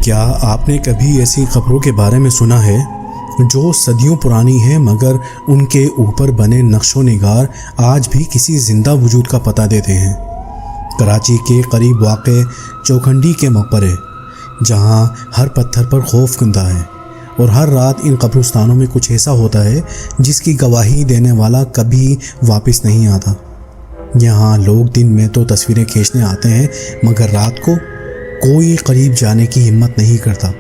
کیا آپ نے کبھی ایسی قبروں کے بارے میں سنا ہے جو صدیوں پرانی ہیں مگر ان کے اوپر بنے نقش و نگار آج بھی کسی زندہ وجود کا پتہ دیتے ہیں؟ کراچی کے قریب واقع چوکھنڈی کے مقبرے، جہاں ہر پتھر پر خوف کندہ ہے اور ہر رات ان قبرستانوں میں کچھ ایسا ہوتا ہے جس کی گواہی دینے والا کبھی واپس نہیں آتا۔ یہاں لوگ دن میں تو تصویریں کھینچنے آتے ہیں مگر رات کو کوئی قریب جانے کی ہمت نہیں کرتا۔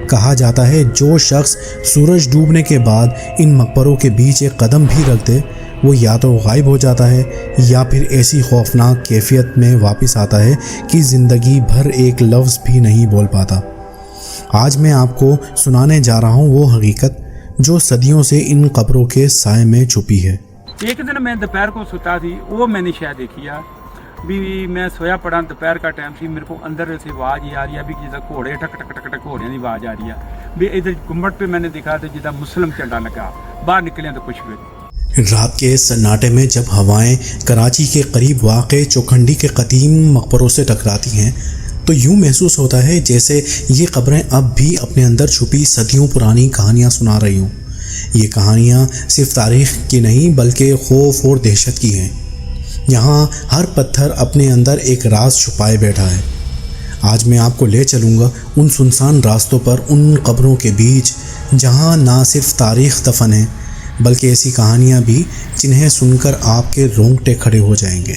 کہا جاتا ہے جو شخص سورج ڈوبنے کے بعد ان مقبروں کے بیچ ایک قدم بھی رکھ دے وہ یا تو غائب ہو جاتا ہے یا پھر ایسی خوفناک کیفیت میں واپس آتا ہے کہ زندگی بھر ایک لفظ بھی نہیں بول پاتا۔ آج میں آپ کو سنانے جا رہا ہوں وہ حقیقت جو صدیوں سے ان قبروں کے سائے میں چھپی ہے۔ ایک دن میں دوپہر کو سوتا تھی، وہ میں نے شاید دیکھی ہے بھی میں سویا پڑا، دوپہر کا ٹائم سی، میرے کو اندر سے آواز ہی آ رہی ہے بھی جیسا گھوڑے ٹک ٹک ٹک ٹک گھوڑے کی آواز آ رہی ہے بھی ادھر گنبد پہ میں نے دیکھا تو جیسا مسلم چنڈا لگا، باہر نکلے تو کچھ بھی۔ رات کے سناٹے میں جب ہوائیں کراچی کے قریب واقع چوکھنڈی کے قدیم مقبروں سے ٹکراتی ہیں تو یوں محسوس ہوتا ہے جیسے یہ قبریں اب بھی اپنے اندر چھپی صدیوں پرانی کہانیاں سنا رہی ہوں۔ یہ کہانیاں صرف تاریخ کی نہیں بلکہ خوف اور دہشت کی ہیں۔ یہاں ہر پتھر اپنے اندر ایک راز چھپائے بیٹھا ہے۔ آج میں آپ کو لے چلوں گا ان سنسان راستوں پر، ان قبروں کے بیچ جہاں نہ صرف تاریخ دفن ہے بلکہ ایسی کہانیاں بھی جنہیں سن کر آپ کے رونگٹے کھڑے ہو جائیں گے۔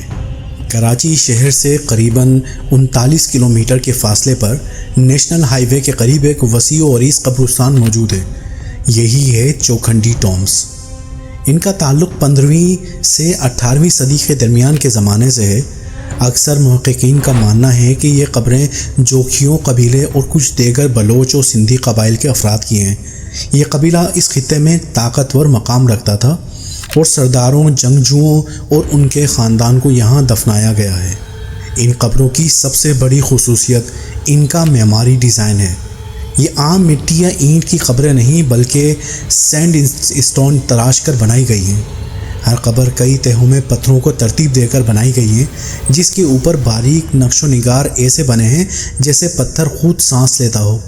کراچی شہر سے قریباً 39 کلومیٹر کے فاصلے پر نیشنل ہائی وے کے قریب ایک وسیع و عریض قبرستان موجود ہے۔ یہی ہے چوکھنڈی ٹومبس۔ ان کا تعلق 15ویں سے 18ویں صدی کے درمیان کے زمانے سے ہے۔ اکثر محققین کا ماننا ہے کہ یہ قبریں جوکھیوں قبیلے اور کچھ دیگر بلوچ اور سندھی قبائل کے افراد کی ہیں۔ یہ قبیلہ اس خطے میں طاقتور مقام رکھتا تھا اور سرداروں، جنگجوؤں اور ان کے خاندان کو یہاں دفنایا گیا ہے۔ ان قبروں کی سب سے بڑی خصوصیت ان کا معماری ڈیزائن ہے۔ یہ عام مٹی یا اینٹ کی قبریں نہیں بلکہ سینڈ اسٹون تراش کر بنائی گئی ہیں۔ ہر قبر کئی تہوں میں پتھروں کو ترتیب دے کر بنائی گئی ہے جس کے اوپر باریک نقش و نگار ایسے بنے ہیں جیسے پتھر خود سانس لیتا ہو۔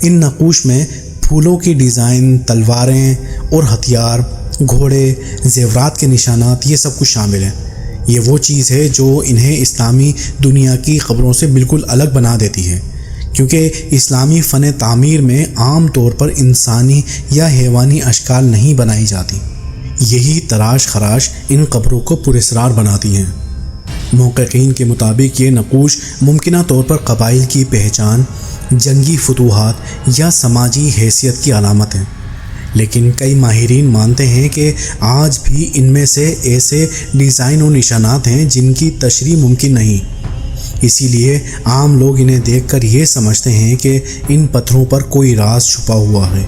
ان نقوش میں پھولوں کی ڈیزائن، تلواریں اور ہتھیار، گھوڑے، زیورات کے نشانات، یہ سب کچھ شامل ہیں۔ یہ وہ چیز ہے جو انہیں اسلامی دنیا کی قبروں سے بالکل الگ بنا دیتی ہے، کیونکہ اسلامی فن تعمیر میں عام طور پر انسانی یا حیوانی اشکال نہیں بنائی جاتی۔ یہی تراش خراش ان قبروں کو پراسرار بناتی ہیں۔ محققین کے مطابق یہ نقوش ممکنہ طور پر قبائل کی پہچان، جنگی فتوحات یا سماجی حیثیت کی علامت ہیں، لیکن کئی ماہرین مانتے ہیں کہ آج بھی ان میں سے ایسے ڈیزائن و نشانات ہیں جن کی تشریح ممکن نہیں۔ اسی لیے عام لوگ انہیں دیکھ کر یہ سمجھتے ہیں کہ ان پتھروں پر کوئی راز چھپا ہوا ہے۔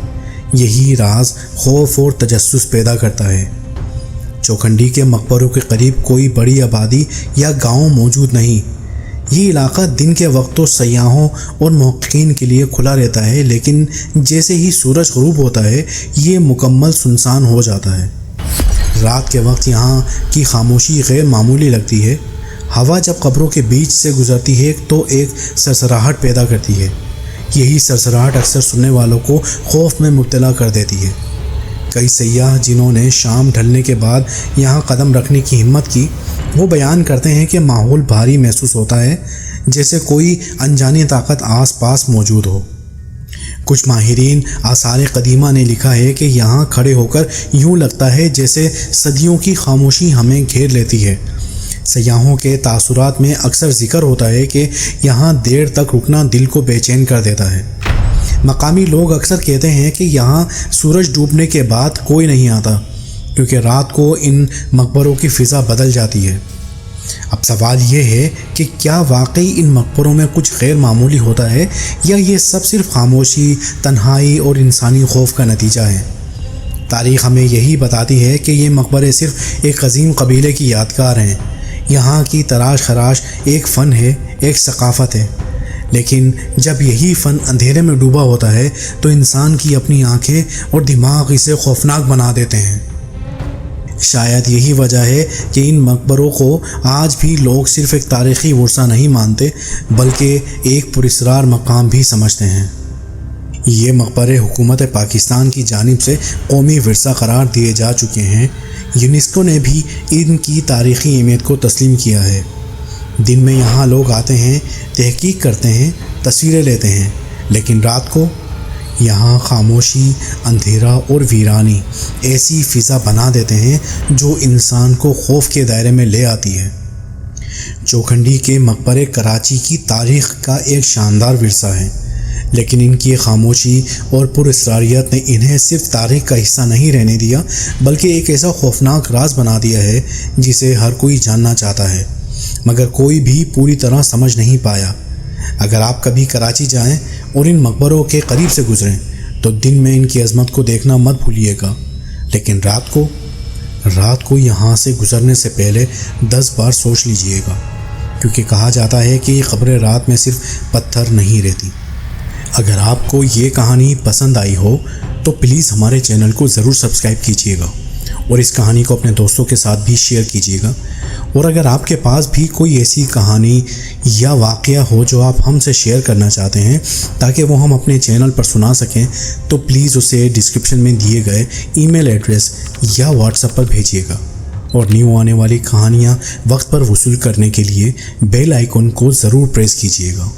یہی راز خوف اور تجسس پیدا کرتا ہے۔ چوکھنڈی کے مقبروں کے قریب کوئی بڑی آبادی یا گاؤں موجود نہیں۔ یہ علاقہ دن کے وقت تو سیاحوں اور محققین کے لیے کھلا رہتا ہے، لیکن جیسے ہی سورج غروب ہوتا ہے یہ مکمل سنسان ہو جاتا ہے۔ رات کے وقت یہاں کی خاموشی غیر معمولی لگتی ہے۔ ہوا جب قبروں کے بیچ سے گزرتی ہے تو ایک سرسراہٹ پیدا کرتی ہے۔ یہی سرسراہٹ اکثر سننے والوں کو خوف میں مبتلا کر دیتی ہے۔ کئی سیاح جنہوں نے شام ڈھلنے کے بعد یہاں قدم رکھنے کی ہمت کی، وہ بیان کرتے ہیں کہ ماحول بھاری محسوس ہوتا ہے، جیسے کوئی انجانی طاقت آس پاس موجود ہو۔ کچھ ماہرین آثار قدیمہ نے لکھا ہے کہ یہاں کھڑے ہو کر یوں لگتا ہے جیسے صدیوں کی خاموشی ہمیں گھیر لیتی ہے۔ سیاحوں کے تاثرات میں اکثر ذکر ہوتا ہے کہ یہاں دیر تک رکنا دل کو بے چین کر دیتا ہے۔ مقامی لوگ اکثر کہتے ہیں کہ یہاں سورج ڈوبنے کے بعد کوئی نہیں آتا، کیونکہ رات کو ان مقبروں کی فضا بدل جاتی ہے۔ اب سوال یہ ہے کہ کیا واقعی ان مقبروں میں کچھ غیر معمولی ہوتا ہے یا یہ سب صرف خاموشی، تنہائی اور انسانی خوف کا نتیجہ ہے؟ تاریخ ہمیں یہی بتاتی ہے کہ یہ مقبرے صرف ایک عظیم قبیلے کی یادگار ہیں۔ یہاں کی تراش خراش ایک فن ہے، ایک ثقافت ہے، لیکن جب یہی فن اندھیرے میں ڈوبا ہوتا ہے تو انسان کی اپنی آنکھیں اور دماغ اسے خوفناک بنا دیتے ہیں۔ شاید یہی وجہ ہے کہ ان مقبروں کو آج بھی لوگ صرف ایک تاریخی ورثہ نہیں مانتے بلکہ ایک پراسرار مقام بھی سمجھتے ہیں۔ یہ مقبرے حکومت پاکستان کی جانب سے قومی ورثہ قرار دیے جا چکے ہیں۔ یونیسکو نے بھی ان کی تاریخی اہمیت کو تسلیم کیا ہے۔ دن میں یہاں لوگ آتے ہیں، تحقیق کرتے ہیں، تصویریں لیتے ہیں، لیکن رات کو یہاں خاموشی، اندھیرا اور ویرانی ایسی فضا بنا دیتے ہیں جو انسان کو خوف کے دائرے میں لے آتی ہے۔ چوکھنڈی کے مقبرے کراچی کی تاریخ کا ایک شاندار ورثہ ہے، لیکن ان کی خاموشی اور پراسراریت نے انہیں صرف تاریخ کا حصہ نہیں رہنے دیا بلکہ ایک ایسا خوفناک راز بنا دیا ہے جسے ہر کوئی جاننا چاہتا ہے مگر کوئی بھی پوری طرح سمجھ نہیں پایا۔ اگر آپ کبھی کراچی جائیں اور ان مقبروں کے قریب سے گزریں تو دن میں ان کی عظمت کو دیکھنا مت بھولیے گا، لیکن رات کو یہاں سے گزرنے سے پہلے 10 بار سوچ لیجئے گا، کیونکہ کہا جاتا ہے کہ یہ قبریں رات میں صرف پتھر نہیں رہتی۔ اگر آپ کو یہ کہانی پسند آئی ہو تو پلیز ہمارے چینل کو ضرور سبسکرائب کیجیے گا اور اس کہانی کو اپنے دوستوں کے ساتھ بھی شیئر کیجیے گا۔ اور اگر آپ کے پاس بھی کوئی ایسی کہانی یا واقعہ ہو جو آپ ہم سے شیئر کرنا چاہتے ہیں تاکہ وہ ہم اپنے چینل پر سنا سکیں تو پلیز اسے ڈسکرپشن میں دیے گئے ای میل ایڈریس یا واٹس ایپ پر بھیجیے گا۔ اور نیو آنے والی کہانیاں وقت پر وصول کرنے کے لیے بیل آئیکن کو ضرور پریس کیجیے گا۔